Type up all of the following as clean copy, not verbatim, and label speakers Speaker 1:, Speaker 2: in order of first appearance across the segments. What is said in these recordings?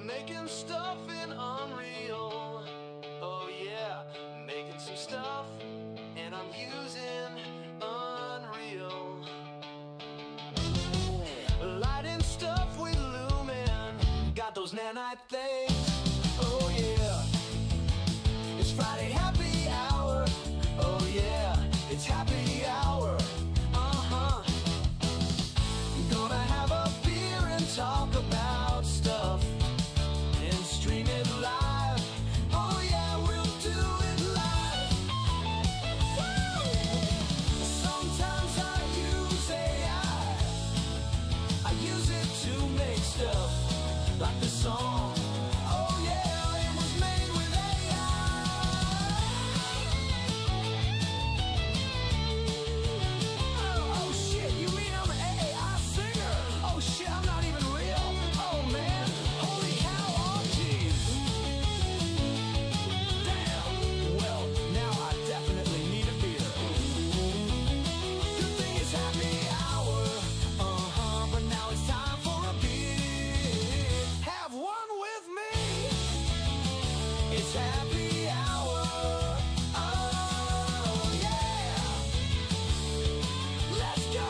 Speaker 1: Making stuff in Unreal. Oh yeah, making some stuff, and I'm using Unreal. Lighting stuff with Lumen. Got those nanite things. Oh yeah. It's Friday happy hour. Oh yeah. It's happy hour. Uh-huh. Gonna have a beer and talk about stuff and stream it live. Oh yeah, we'll do it live. Woo! Sometimes I use AI. I use it to make stuff like the song. Oh yeah, it was made with AI. Oh shit, you mean I'm an AI singer? Oh shit, I'm not even real. Oh man, holy cow, oh jeez. Damn, well, now I definitely need a beer. Good thing it's happy hour. But now it's time for a beer. Have one with me. It's happy hour. Oh yeah. Let's go.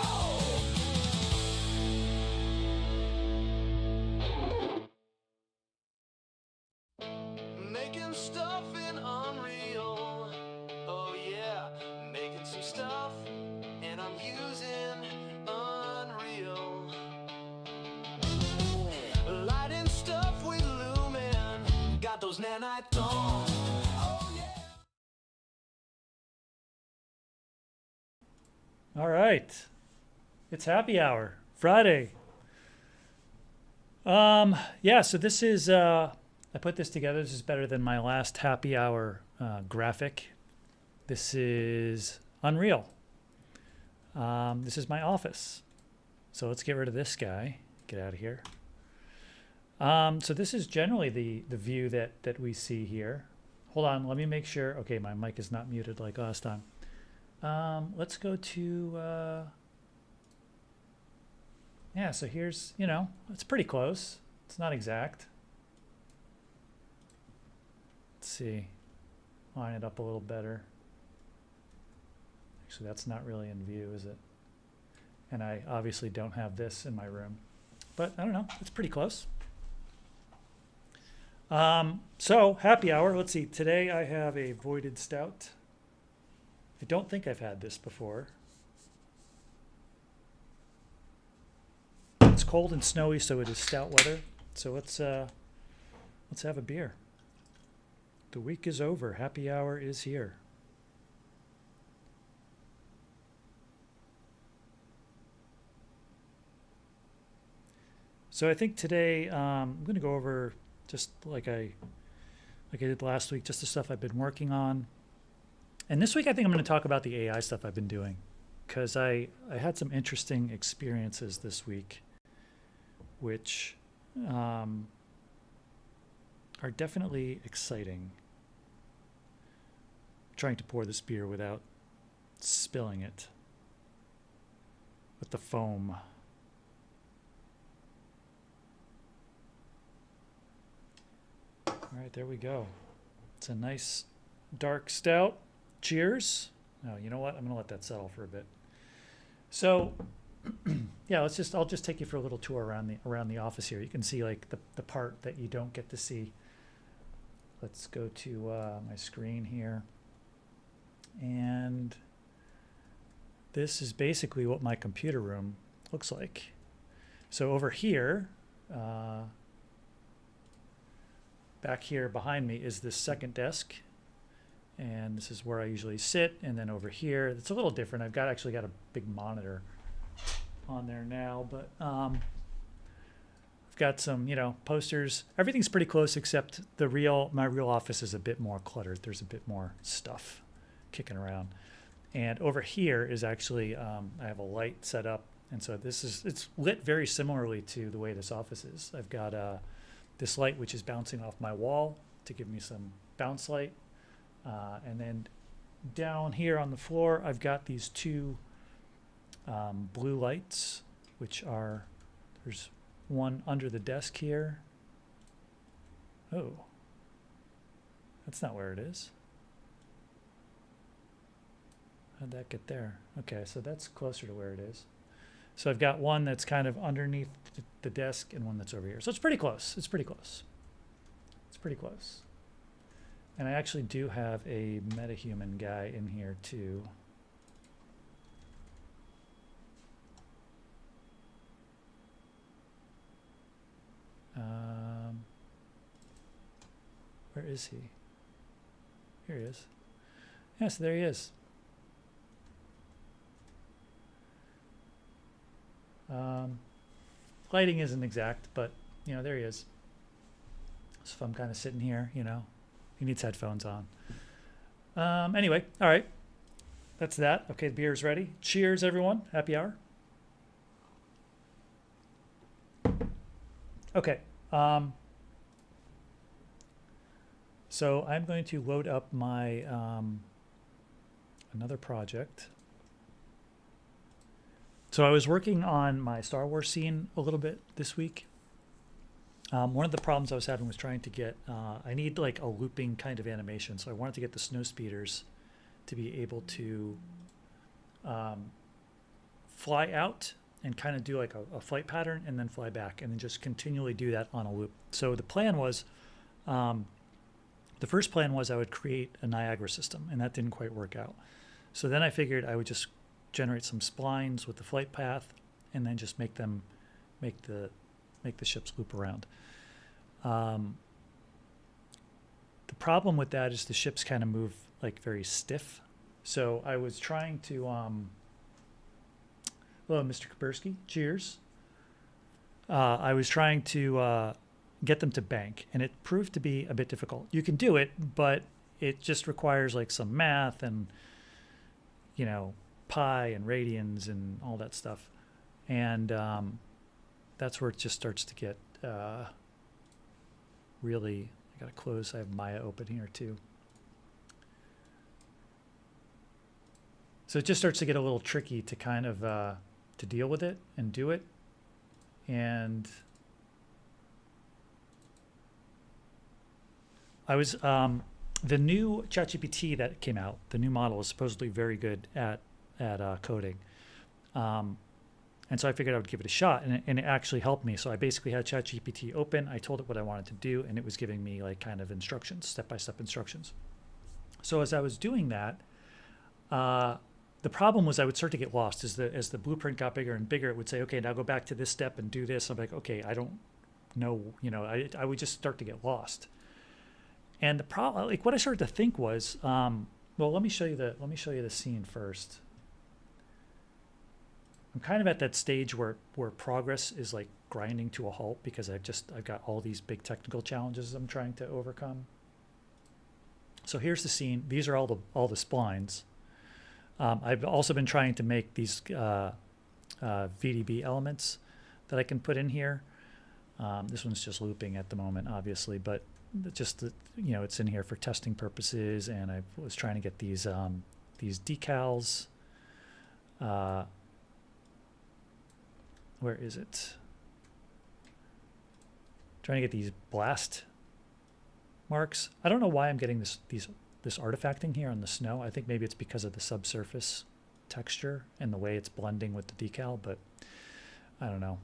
Speaker 1: Making stuff in Unreal. Oh yeah, making some stuff, and I'm using Unreal. Lighting stuff with Lumen. Got those nanite thongs. Oh yeah.
Speaker 2: All right. It's happy hour. Friday. Yeah, so this is I put this together. This is better than my last happy hour graphic. This is Unreal. This is my office. So let's get rid of this guy. Get out of here. So this is generally the view that we see here. Hold on, let me make sure. Okay, my mic is not muted like last time. Let's go to, yeah, so here's, it's pretty close. It's not exact. Let's see, line it up a little better. Actually, that's not really in view, is it? And I obviously don't have this in my room, but I don't know, it's pretty close. So happy hour, let's see, today I have a voided stout. I don't think I've had this before. It's cold and snowy, so it is stout weather. So let's have a beer. The week is over. Happy hour is here. So I think today I'm going to go over just like I did last week, just the stuff I've been working on. And this week, I think I'm going to talk about the AI stuff I've been doing, because I had some interesting experiences this week, which are definitely exciting. I'm trying to pour this beer without spilling it with the foam. All right, there we go. It's a nice dark stout. Cheers. Oh, you know what? I'm going to let that settle for a bit. So, yeah, I'll just take you for a little tour around the office here. You can see like the part that you don't get to see. Let's go to my screen here. And this is basically what my computer room looks like. So over here, back here behind me is this second desk. And this is where I usually sit. And then over here, it's a little different. I've actually got a big monitor on there now, but I've got some, posters. Everything's pretty close except my real office is a bit more cluttered. There's a bit more stuff kicking around. And over here is actually, I have a light set up. And so it's lit very similarly to the way this office is. I've got this light which is bouncing off my wall to give me some bounce light. And then down here on the floor, I've got these two blue lights, which there's one under the desk here, Oh, that's not where it is. How'd that get there? Okay, so that's closer to where it is. So I've got one that's kind of underneath the desk and one that's over here. So it's pretty close. It's pretty close. It's pretty close. And I actually do have a metahuman guy in here too. Where is he? Here he is. Yes, there he is. Lighting isn't exact, but you know, there he is. So if I'm kind of sitting here, you know, he needs headphones on. Anyway, all right. That's that. Okay, the beer's ready. Cheers, everyone. Happy hour. Okay. So I'm going to load up my another project. So I was working on my Star Wars scene a little bit this week. One of the problems I was having was trying to get, I need like a looping kind of animation. So I wanted to get the snow speeders to be able to fly out and kind of do like a flight pattern and then fly back and then just continually do that on a loop. So the plan was, the first plan was I would create a Niagara system, and that didn't quite work out. So then I figured I would just generate some splines with the flight path and then just make the ships loop around. The problem with that is the ships kind of move like very stiff. So I was trying to, hello, Mr. Kapersky, cheers. I was trying to get them to bank, and it proved to be a bit difficult. You can do it, but it just requires like some math and, you know, pi and radians and all that stuff. And that's where it just starts to get really, I gotta close, I have Maya open here too. So it just starts to get a little tricky to kind of, to deal with it and do it. And I was, the new ChatGPT that came out, the new model is supposedly very good at coding. And so I figured I would give it a shot, and it actually helped me. So I basically had ChatGPT open. I told it what I wanted to do, and it was giving me like kind of instructions, step-by-step instructions. So as I was doing that, the problem was I would start to get lost. As the blueprint got bigger and bigger, it would say, okay, now go back to this step and do this. I'm like, okay, I don't know, you know, I would just start to get lost. And the problem, like what I started to think was, well, let me show you the scene first. I'm kind of at that stage where progress is like grinding to a halt because I've got all these big technical challenges I'm trying to overcome. So here's the scene. These are all the splines. I've also been trying to make these VDB elements that I can put in here. This one's just looping at the moment, obviously, but just you know, it's in here for testing purposes. And I was trying to get these decals. Where is it? Trying to get these blast marks. I don't know why I'm getting this artifacting here on the snow. I think maybe it's because of the subsurface texture and the way it's blending with the decal, but I don't know.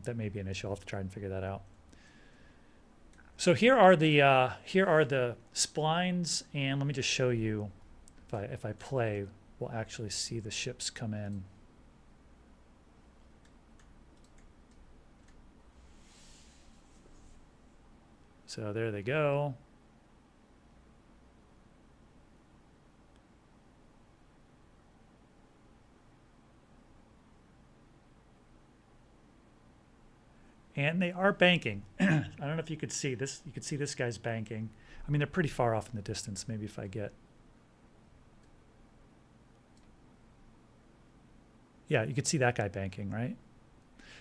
Speaker 2: That may be an issue. I'll have to try and figure that out. So here are the splines, and let me just show you. If I play, we'll actually see the ships come in. So there they go. And they are banking. I don't know if you could see this. You could see this guy's banking. I mean, they're pretty far off in the distance. Maybe if I get... Yeah, you could see that guy banking, right?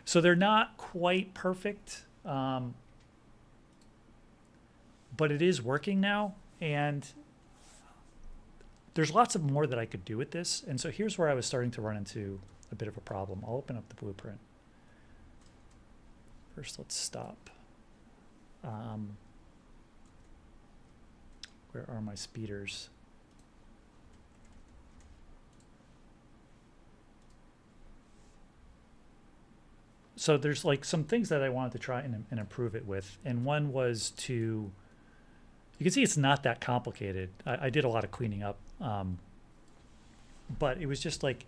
Speaker 2: So they're not quite perfect. But it is working now, and there's lots of more that I could do with this. And so here's where I was starting to run into a bit of a problem. I'll open up the blueprint. First, let's stop. Where are my speeders? So there's like some things that I wanted to try and improve it with. And one was to, you can see it's not that complicated. I did a lot of cleaning up, but it was just like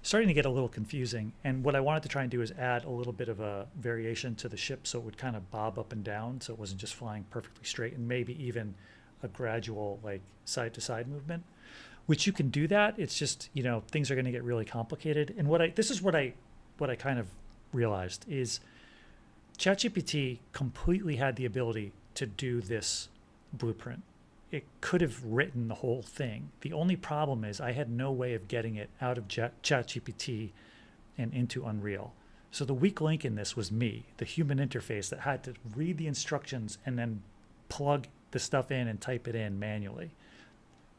Speaker 2: starting to get a little confusing. And what I wanted to try and do is add a little bit of a variation to the ship so it would kind of bob up and down, so it wasn't just flying perfectly straight, and maybe even a gradual like side to side movement, which you can do that. It's just, you know, things are going to get really complicated. And this is what I kind of realized is ChatGPT completely had the ability to do this blueprint. It could have written the whole thing. The only problem is I had no way of getting it out of ChatGPT and into Unreal. So the weak link in this was me, the human interface that had to read the instructions and then plug the stuff in and type it in manually.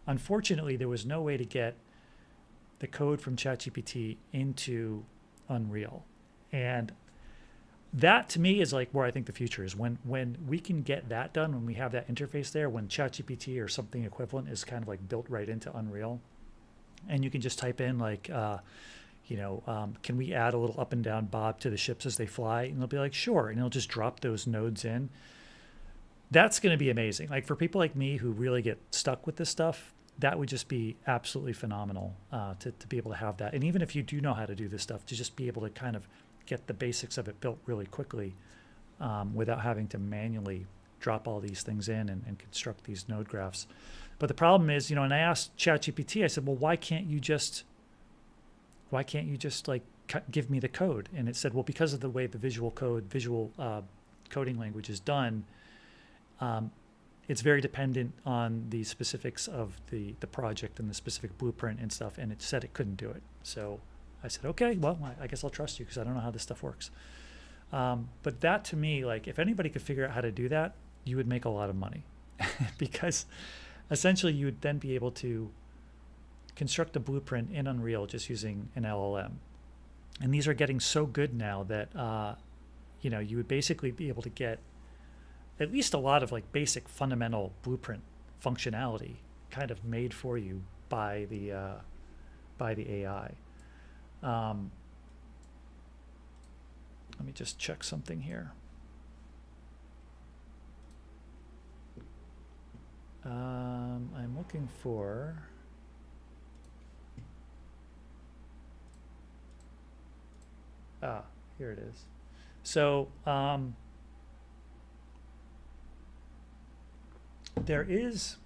Speaker 2: Unfortunately, there was no way to get the code from ChatGPT into Unreal. And that to me is like where I think the future is. When we can get that done, when we have that interface there, when ChatGPT or something equivalent is kind of like built right into Unreal, and you can just type in like, can we add a little up and down bob to the ships as they fly? And they'll be like, sure. And it'll just drop those nodes in. That's going to be amazing. Like for people like me who really get stuck with this stuff, that would just be absolutely phenomenal to be able to have that. And even if you do know how to do this stuff, to just be able to kind of get the basics of it built really quickly without having to manually drop all these things in and construct these node graphs. But the problem is, and I asked ChatGPT, I said, well, why can't you just like give me the code? And it said, well, because of the way the visual coding language is done, it's very dependent on the specifics of the project and the specific blueprint and stuff, and it said it couldn't do it. So I said, okay, well, I guess I'll trust you because I don't know how this stuff works. But that to me, like if anybody could figure out how to do that, you would make a lot of money because essentially you would then be able to construct a blueprint in Unreal just using an LLM. And these are getting so good now that, you would basically be able to get at least a lot of like basic fundamental blueprint functionality kind of made for you by the AI. Let me just check something here. I'm looking for here it is. So there is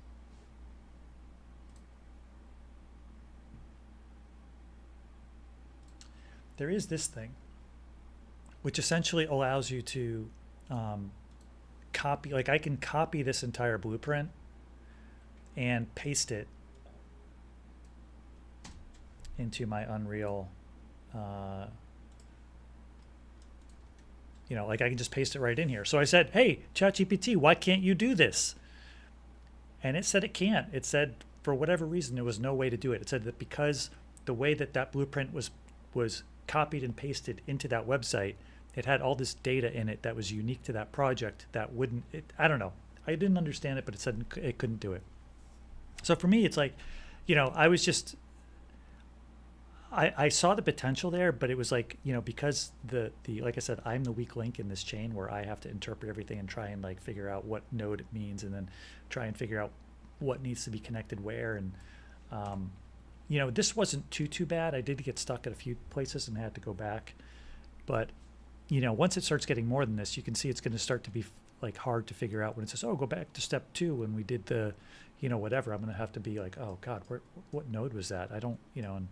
Speaker 2: this thing, which essentially allows you to copy, like I can copy this entire blueprint and paste it into my Unreal. Like I can just paste it right in here. So I said, hey, ChatGPT, why can't you do this? And it said it can't. It said for whatever reason, there was no way to do it. It said that because the way that blueprint was copied and pasted into that website, it had all this data in it that was unique to that project that wouldn't, I don't know. I didn't understand it, but it said it couldn't do it. So for me, it's like, I was just, I saw the potential there, but it was like, because the like I said, I'm the weak link in this chain where I have to interpret everything and try and like figure out what node it means and then try and figure out what needs to be connected where. And, this wasn't too bad. I did get stuck at a few places and had to go back. But, once it starts getting more than this, you can see it's going to start to be like hard to figure out when it says, oh, go back to step 2 when we did the, whatever. I'm going to have to be like, oh God, what node was that? I don't, and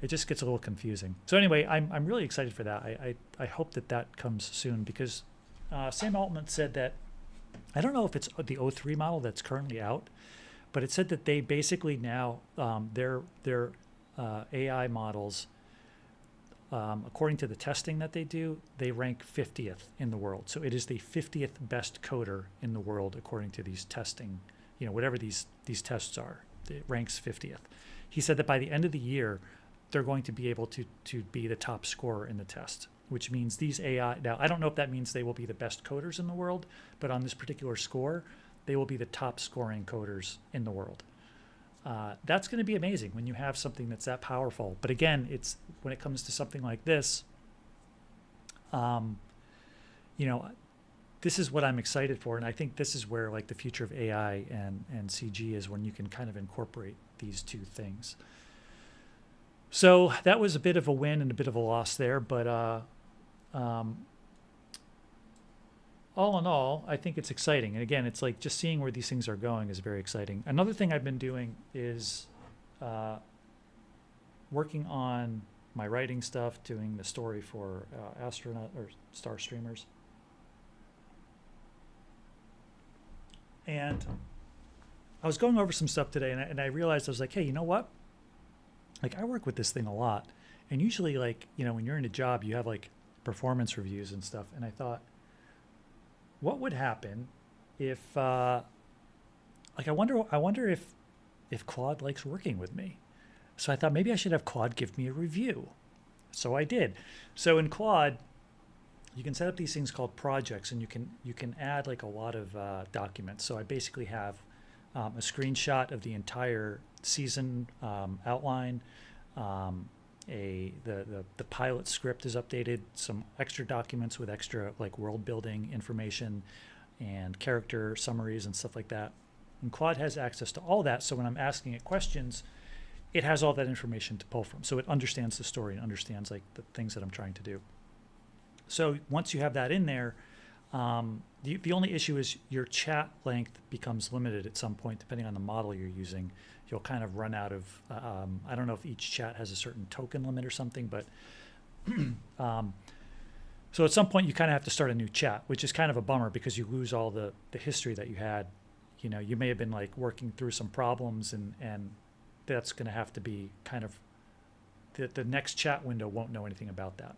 Speaker 2: it just gets a little confusing. So anyway, I'm really excited for that. I hope that comes soon because Sam Altman said that, I don't know if it's the O3 model that's currently out, but it said that they basically now, their AI models, according to the testing that they do, they rank 50th in the world. So it is the 50th best coder in the world according to these testing, whatever these tests are, it ranks 50th. He said that by the end of the year, they're going to be able to be the top scorer in the test, which means these AI, now I don't know if that means they will be the best coders in the world, but on this particular score, they will be the top scoring coders in the world. That's going to be amazing when you have something that's that powerful. But again, it's when it comes to something like this, you know, this is what I'm excited for. And I think this is where like the future of AI and CG is, when you can kind of incorporate these two things. So that was a bit of a win and a bit of a loss there. But all in all, I think it's exciting. And again, it's like just seeing where these things are going is very exciting. Another thing I've been doing is working on my writing stuff, doing the story for astronaut or star streamers. And I was going over some stuff today, and I realized, I was like, hey, you know what? Like, I work with this thing a lot. And usually, like, you know, when you're in a job, you have like performance reviews and stuff. And I thought, what would happen if, like, I wonder if Claude likes working with me. So I thought maybe I should have Claude give me a review. So I did. So in Claude, you can set up these things called projects, and you can add like a lot of documents. So I basically have a screenshot of the entire season outline. The pilot script is updated, some extra documents with extra like world building information and character summaries and stuff like that. And Claude has access to all that. So when I'm asking it questions, it has all that information to pull from. So it understands the story and understands like the things that I'm trying to do. So once you have that in there, the only issue is your chat length becomes limited at some point, depending on the model you're using. You'll kind of run out of, I don't know if each chat has a certain token limit or something, but so at some point you kind of have to start a new chat, which is kind of a bummer because you lose all the history that you had. You know, you may have been like working through some problems, and that's going to have to be kind of, the next chat window won't know anything about that.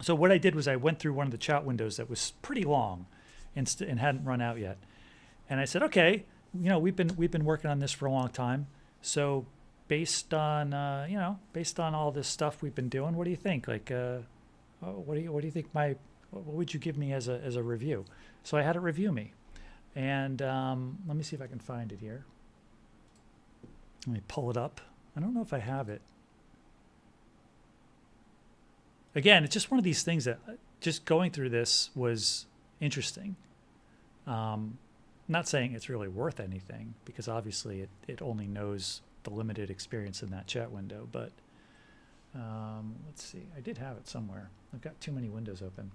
Speaker 2: So what I did was I went through one of the chat windows that was pretty long and hadn't run out yet. And I said, okay, you know, we've been working on this for a long time. So based on all this stuff we've been doing, what do you think? Like, what do you think what would you give me as a review? So I had it review me. And let me see if I can find it here. Let me pull it up. I don't know if I have it. Again, it's just one of these things that just going through this was interesting. Not saying it's really worth anything, because obviously it only knows the limited experience in that chat window. But let's see. I did have it somewhere. I've got too many windows open.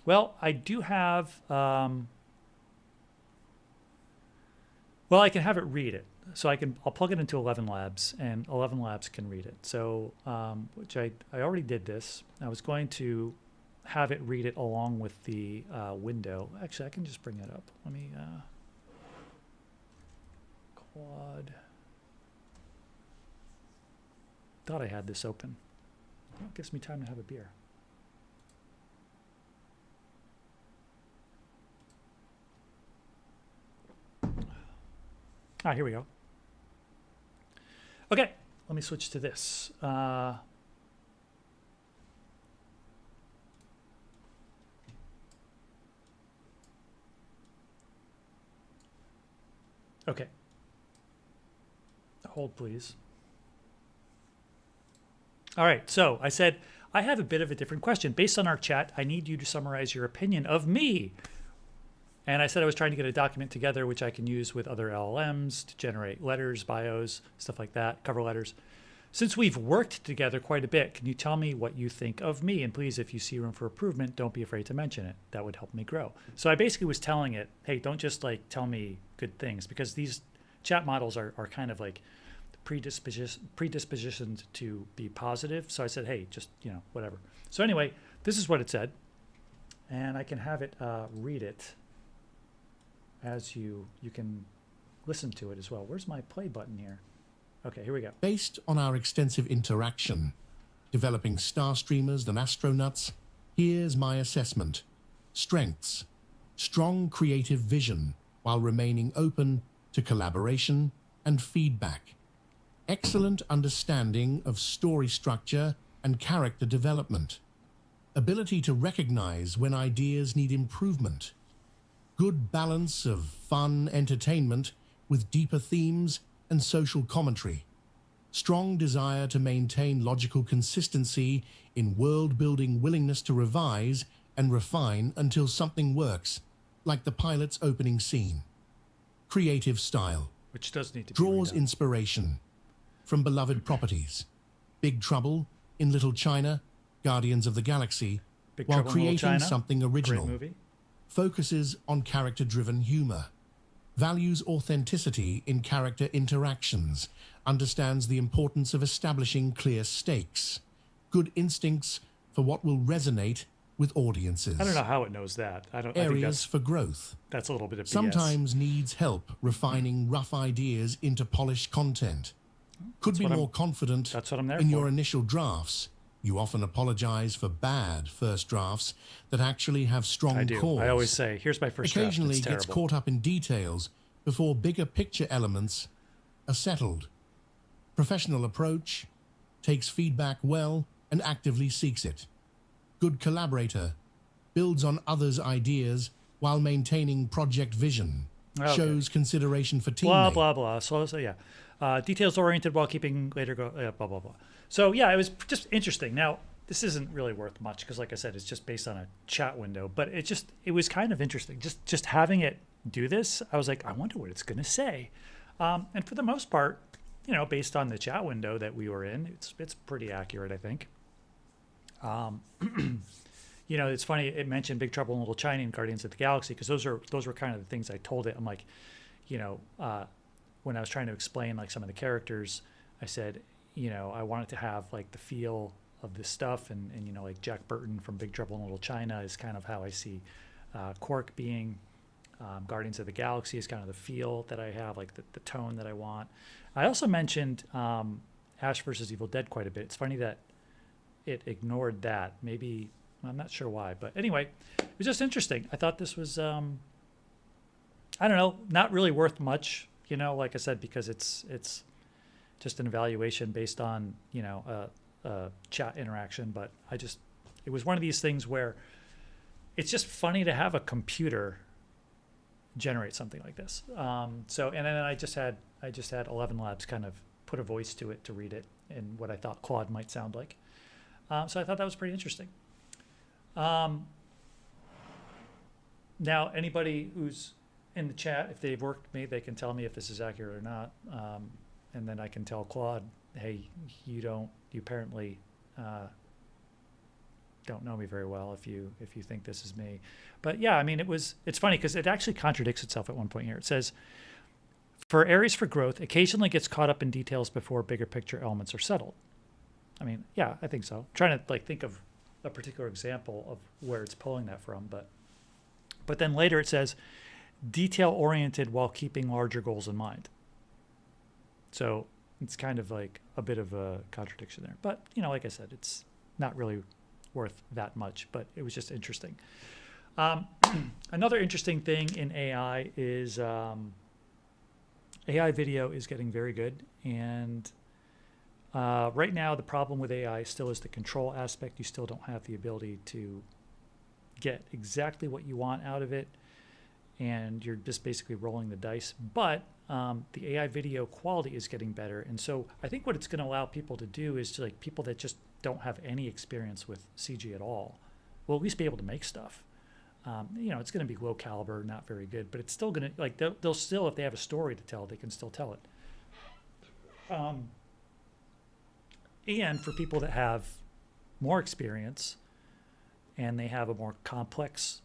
Speaker 2: Well, I do have... well, I can have it read it. So I'll plug it into 11 Labs, and 11 Labs can read it. So, which I already did this. I was going to have it read it along with the window. Actually, I can just bring it up. Let me, Claude. Thought I had this open. Well, it gives me time to have a beer. Here we go. Okay, let me switch to this. Okay. Hold, please. All right, so I said, I have a bit of a different question. Based on our chat, I need you to summarize your opinion of me. And I said I was trying to get a document together which I can use with other LLMs to generate letters, bios, stuff like that, cover letters. Since we've worked together quite a bit, can you tell me what you think of me? And please, if you see room for improvement, don't be afraid to mention it. That would help me grow. So I basically was telling it, hey, don't just like tell me good things, because these chat models are kind of like predispositioned to be positive. So I said, hey, just, you know, whatever. So anyway, this is what it said. And I can have it read it. As you can listen to it as well. Where's my play button here? Okay, here we go.
Speaker 3: Based on our extensive interaction, developing star streamers and astronauts, here's my assessment. Strengths: strong creative vision while remaining open to collaboration and feedback. Excellent understanding of story structure and character development. ability to recognize when ideas need improvement, good balance of fun entertainment with deeper themes and social commentary, strong desire to maintain logical consistency in world-building willingness to revise and refine until something works, like the pilot's opening scene. Creative style.
Speaker 2: Which does need to be
Speaker 3: Draws
Speaker 2: redone.
Speaker 3: inspiration from beloved properties. Big Trouble in Little China, Guardians of the Galaxy,
Speaker 2: Big
Speaker 3: while
Speaker 2: Trouble in Little
Speaker 3: creating
Speaker 2: China,
Speaker 3: something
Speaker 2: Great
Speaker 3: original.
Speaker 2: movie.
Speaker 3: Focuses on character-driven humor, values authenticity in character interactions, understands the importance of establishing clear stakes, good instincts for what will resonate with audiences.
Speaker 2: I don't know how it knows that. I think
Speaker 3: Areas for growth.
Speaker 2: that's a little bit of BS.
Speaker 3: Sometimes needs help refining rough ideas into polished content. Could be
Speaker 2: what I'm-
Speaker 3: more confident
Speaker 2: that's what I'm there
Speaker 3: in
Speaker 2: for.
Speaker 3: your initial drafts. You often apologize for bad first drafts that actually have strong
Speaker 2: I do.
Speaker 3: cause.
Speaker 2: I always say, here's my first draft.
Speaker 3: Occasionally
Speaker 2: It's
Speaker 3: gets
Speaker 2: terrible.
Speaker 3: caught up in details before bigger picture elements are settled. Professional approach, takes feedback well and actively seeks it. Good collaborator, builds on others' ideas while maintaining project vision.
Speaker 2: Okay.
Speaker 3: Shows consideration for
Speaker 2: Blah,
Speaker 3: teammates.
Speaker 2: blah, blah. So yeah. Details oriented while keeping later go, blah, blah, blah. So yeah, it was just interesting. Now, this isn't really worth much because like I said, it's just based on a chat window, but it was kind of interesting. Just having it do this, I was like, I wonder what it's going to say. And for the most part, based on the chat window that we were in, it's pretty accurate, I think. It's funny. It mentioned Big Trouble in Little China and Guardians of the Galaxy because those were kind of the things I told it. I'm like, when I was trying to explain like some of the characters, I said, I wanted to have like the feel of this stuff, and like Jack Burton from Big Trouble in Little China is kind of how I see Quark being. Guardians of the Galaxy is kind of the feel that I have, like the tone that I want. I also mentioned Ash versus Evil Dead quite a bit. It's funny that it ignored that. Maybe, I'm not sure why, but anyway, it was just interesting. I thought this was, I don't know, not really worth much, like I said, because it's just an evaluation based on, a chat interaction. But it was one of these things where it's just funny to have a computer generate something like this. And then I just had 11 Labs kind of put a voice to it to read it in what I thought Claude might sound like. So I thought that was pretty interesting. Now, anybody who's in the chat, if they've worked with me, they can tell me if this is accurate or not. And then I can tell Claude, hey, you apparently don't know me very well if you think this is me. But yeah, I mean, it's funny because it actually contradicts itself at one point here. It says, for areas for growth, occasionally gets caught up in details before bigger picture elements are settled. I mean, yeah, I think so. Trying to think of a particular example of where it's pulling that from, but then later it says detail oriented while keeping larger goals in mind. So it's kind of like a bit of a contradiction there. But like I said, it's not really worth that much, but it was just interesting. Another interesting thing in AI is AI video is getting very good, and right now the problem with AI still is the control aspect. You still don't have the ability to get exactly what you want out of it, and you're just basically rolling the dice. But the AI video quality is getting better, and so I think what it's going to allow people to do is to, like, people that just don't have any experience with CG at all will at least be able to make stuff. It's going to be low caliber, not very good, but it's still going to, like, they'll still, if they have a story to tell, they can still tell it. And for people that have more experience and they have a more complex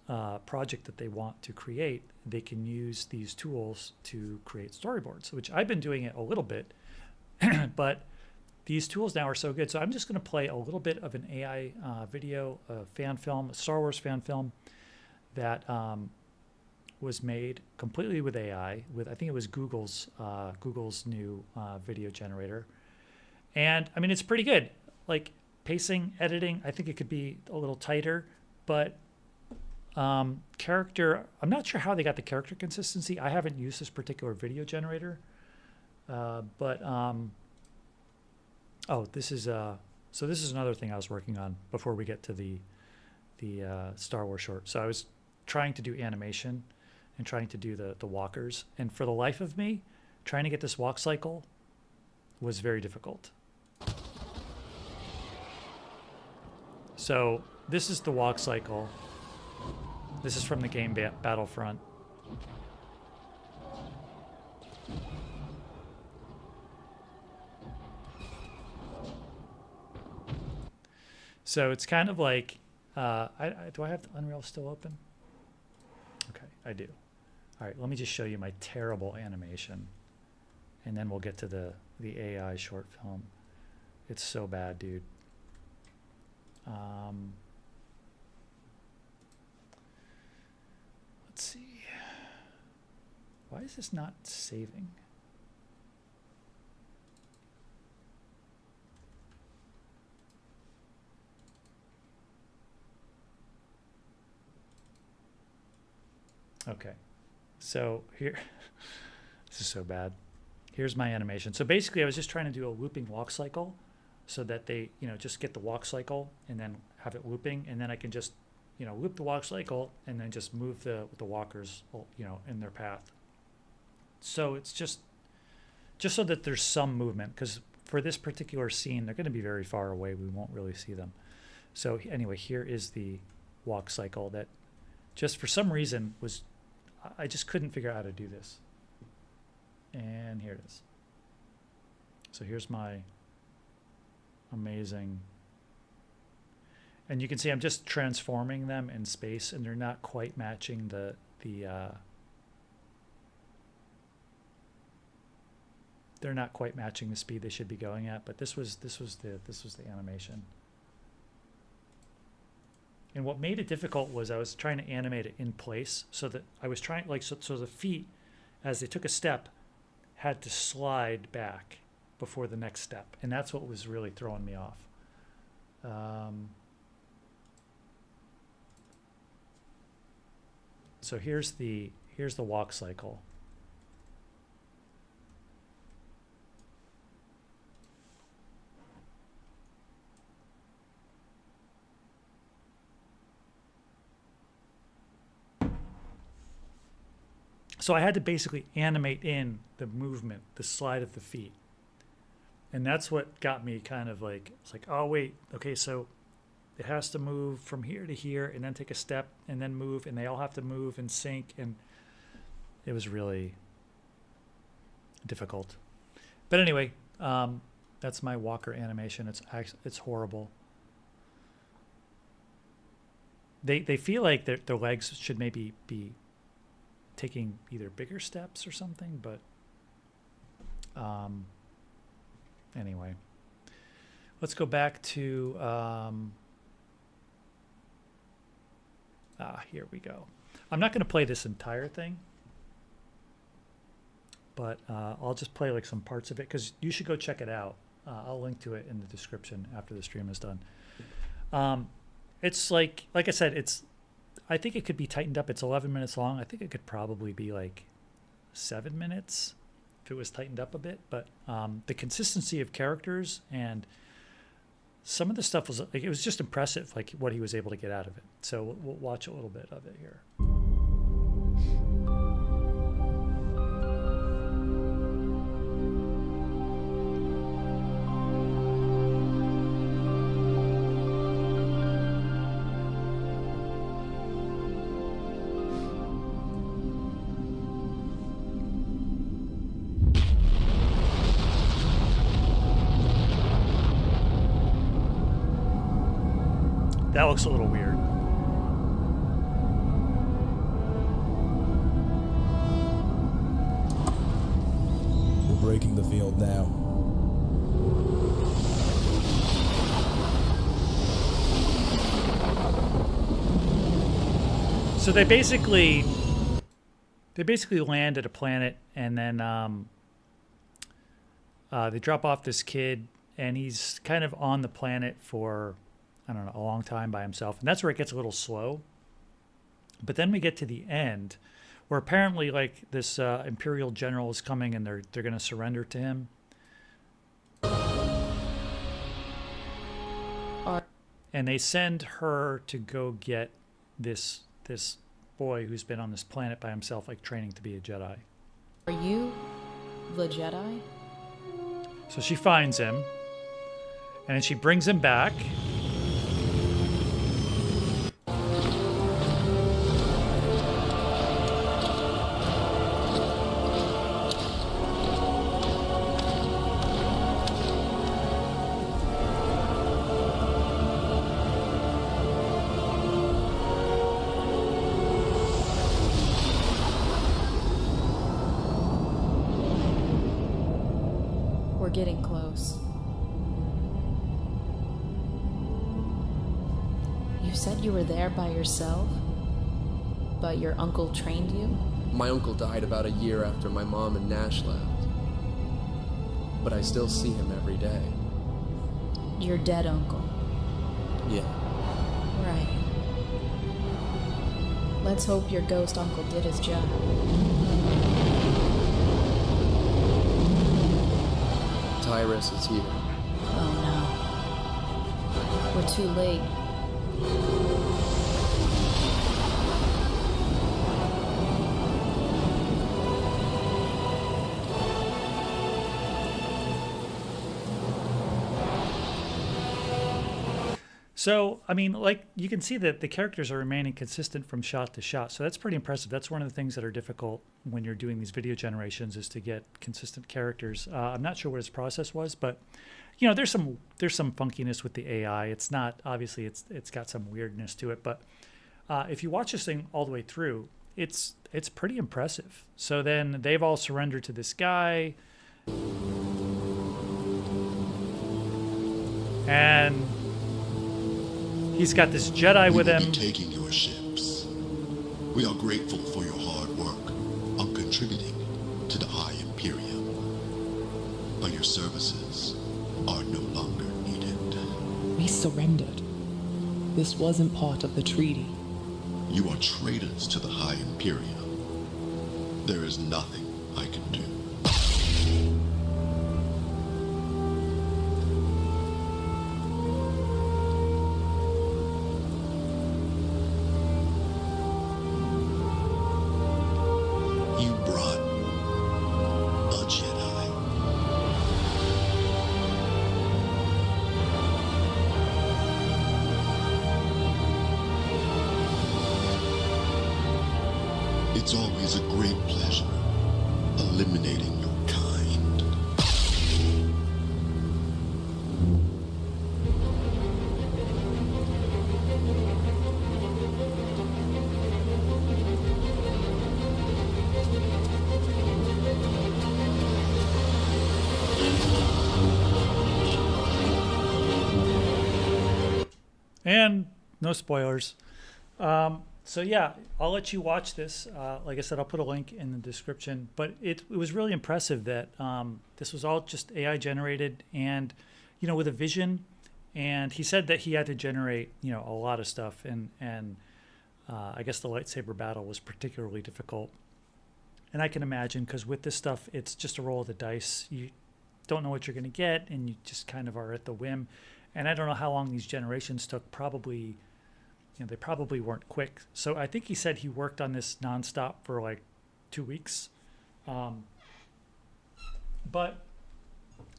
Speaker 2: project that they want to create, they can use these tools to create storyboards, which I've been doing it a little bit, but these tools now are so good. So I'm just going to play a little bit of an AI video, a fan film, a Star Wars fan film that was made completely with AI. I think it was Google's new video generator, and I mean, it's pretty good. Like, pacing, editing, I think it could be a little tighter, but character, I'm not sure how they got the character consistency. I haven't used this particular video generator, but this is another thing I was working on before we get to the Star Wars short. So I was trying to do animation and trying to do the walkers. And for the life of me, trying to get this walk cycle was very difficult. So this is the walk cycle. This is from the game Battlefront. So it's kind of like, do I have Unreal still open? Okay, I do. All right, let me just show you my terrible animation, and then we'll get to the AI short film. It's so bad, dude. Let's see. Why is this not saving? Okay, so here, this is so bad. Here's my animation. So basically I was just trying to do a looping walk cycle so that they, just get the walk cycle and then have it looping, and then I can just, loop the walk cycle and then just move the walkers, in their path. So it's just so that there's some movement, because for this particular scene, they're going to be very far away. We won't really see them. So anyway, here is the walk cycle that just for some reason I just couldn't figure out how to do this. And here it is. So here's my amazing, and you can see I'm just transforming them in space, and they're not quite matching they're not quite matching the speed they should be going at, but this was the animation. And what made it difficult was I was trying to animate it in place, so that I was trying, so the feet, as they took a step, had to slide back before the next step. And that's what was really throwing me off. So here's the walk cycle. So I had to basically animate in the movement, the slide of the feet. And that's what got me kind of like, it's like, oh, wait, okay, so it has to move from here to here and then take a step and then move, and they all have to move and sync. And it was really difficult. But anyway, that's my walker animation. It's horrible. They feel like their legs should maybe be taking either bigger steps or something, but anyway, let's go back to here we go. I'm not going to play this entire thing, but I'll just play like some parts of it, because you should go check it out. I'll link to it in the description after the stream is done. It's like I said, I think it could be tightened up. It's 11 minutes long. I think it could probably be like 7 minutes if it was tightened up a bit. But the consistency of characters and some of the stuff was like, it was just impressive, like what he was able to get out of it. So we'll watch a little bit of it here. That looks a little weird.
Speaker 4: We're breaking the field now.
Speaker 2: So they basically land at a planet, and then they drop off this kid, and he's kind of on the planet for, I don't know, a long time by himself. And that's where it gets a little slow. But then we get to the end, where apparently like this Imperial general is coming, and they're going to surrender to him. and they send her to go get this boy who's been on this planet by himself, like training to be a Jedi.
Speaker 5: Are you the Jedi?
Speaker 2: So she finds him, and then she brings him back.
Speaker 5: We're getting close. You said you were there by yourself, but your uncle trained you?
Speaker 6: My uncle died about a year after my mom and Nash left. But I still see him every day.
Speaker 5: Your dead uncle.
Speaker 6: Yeah.
Speaker 5: Right. Let's hope your ghost uncle did his job.
Speaker 6: Tyrus is here.
Speaker 5: Oh no. We're too late.
Speaker 2: So, I mean, like, you can see that the characters are remaining consistent from shot to shot. So that's pretty impressive. That's one of the things that are difficult when you're doing these video generations, is to get consistent characters. I'm not sure what his process was, but, you know, there's some funkiness with the AI. It's not, obviously, it's got some weirdness to it. But if you watch this thing all the way through, it's pretty impressive. So then they've all surrendered to this guy. And he's got this Jedi with him.
Speaker 7: We will be taking your ships. We are grateful for your hard work on contributing to the High Imperium. But your services are no longer needed.
Speaker 8: We surrendered. This wasn't part of the treaty.
Speaker 7: You are traitors to the High Imperium. There is nothing I can do. You brought a Jedi. It's always a great pleasure eliminating your kind.
Speaker 2: And no spoilers. So yeah, I'll let you watch this. Like I said, I'll put a link in the description. But it was really impressive that this was all just AI generated, and you know, with a vision. And he said that he had to generate, you know, a lot of stuff, and I guess the lightsaber battle was particularly difficult. And I can imagine, because with this stuff, it's just a roll of the dice. You don't know what you're going to get, and you just kind of are at the whim. And I don't know how long these generations took. Probably, you know, they probably weren't quick. So I think he said he worked on this nonstop for like 2 weeks. But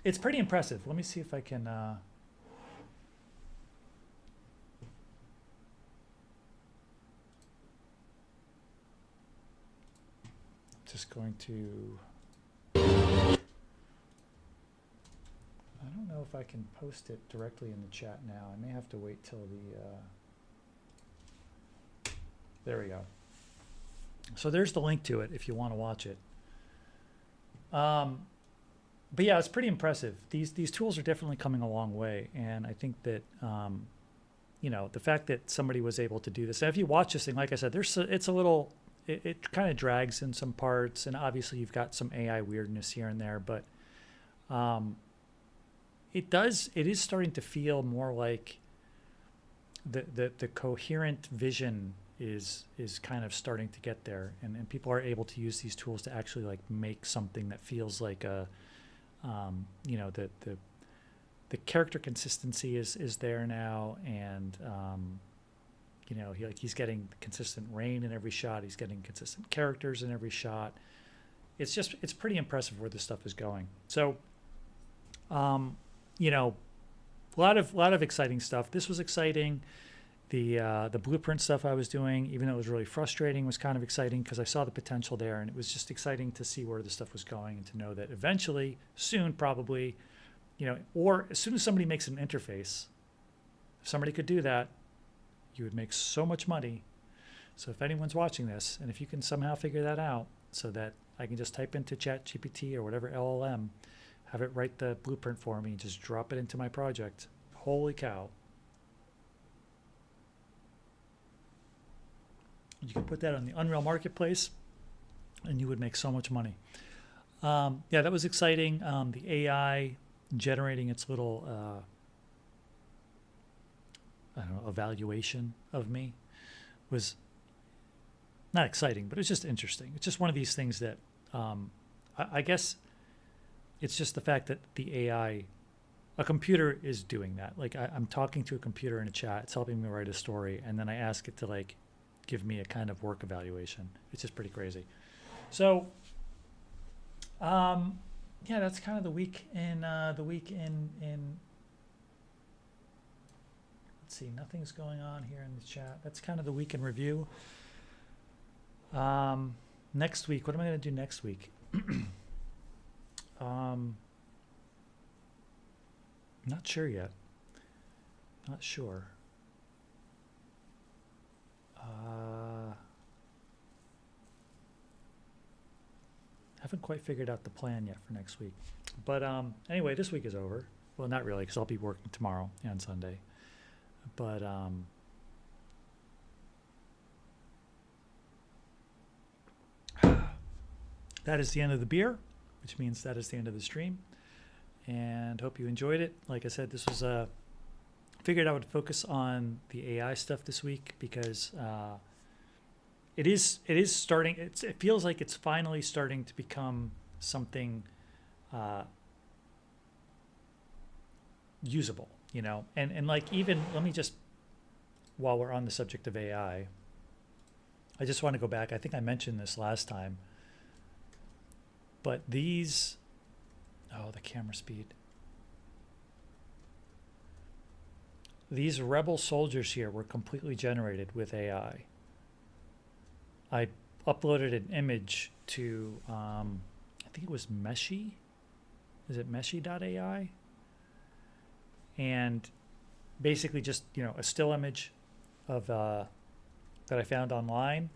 Speaker 2: it's pretty impressive. Let me see if I can... just going to... I don't know if I can post it directly in the chat now. I may have to wait till the... There we go. So there's the link to it if you want to watch it. But yeah, it's pretty impressive. These tools are definitely coming a long way, and I think that you know, the fact that somebody was able to do this. And if you watch this thing, like I said, it's a little, it kind of drags in some parts, and obviously you've got some AI weirdness here and there, but it is starting to feel more like the coherent vision is kind of starting to get there, and people are able to use these tools to actually like make something that feels like a you know, the character consistency is there now, and you know, he's getting consistent rain in every shot. He's getting consistent characters in every shot. It's pretty impressive where this stuff is going. So, you know, a lot of exciting stuff. This was exciting. The blueprint stuff I was doing, even though it was really frustrating, was kind of exciting because I saw the potential there, and it was just exciting to see where the stuff was going and to know that eventually, soon, probably, you know, or as soon as somebody makes an interface, if somebody could do that, you would make so much money. So if anyone's watching this, and if you can somehow figure that out so that I can just type into ChatGPT or whatever LLM, have it write the blueprint for me, and just drop it into my project, holy cow. You could put that on the Unreal Marketplace, and you would make so much money. Yeah, that was exciting. The AI generating its little, I don't know, evaluation of me was not exciting, but it's just interesting. It's just one of these things that I guess it's just the fact that the AI, a computer is doing that. Like I'm talking to a computer in a chat, it's helping me write a story, and then I ask it to like give me a kind of work evaluation. It's just pretty crazy. So, yeah, that's kind of the week in let's see, nothing's going on here in the chat. That's kind of the week in review. Next week, what am I going to do next week? Not sure yet. Not sure. Haven't quite figured out the plan yet for next week. But anyway, this week is over. Well, not really, because I'll be working tomorrow and Sunday. But that is the end of the beer, which means that is the end of the stream. And hope you enjoyed it. Like I said, this was figured I would focus on the AI stuff this week because it is starting. It feels like it's finally starting to become something usable, you know. And like, even let me just, while we're on the subject of AI, I just want to go back. I think I mentioned this last time, but these, oh, the camera speed. These rebel soldiers here were completely generated with AI. I uploaded an image to, I think it was Meshi. Is it Meshi.ai? And basically just, you know, a still image of that I found online.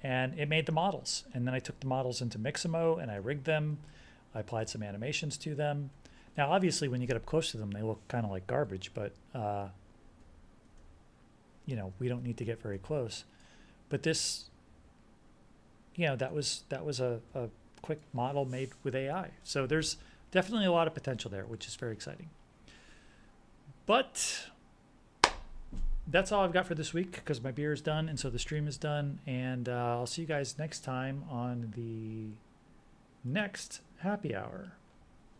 Speaker 2: And it made the models. And then I took the models into Mixamo and I rigged them. I applied some animations to them. Now, obviously, when you get up close to them, they look kind of like garbage, but, you know, we don't need to get very close. But this, you know, that was a quick model made with AI. So there's definitely a lot of potential there, which is very exciting. But that's all I've got for this week because my beer is done, and so the stream is done. And I'll see you guys next time on the next happy hour.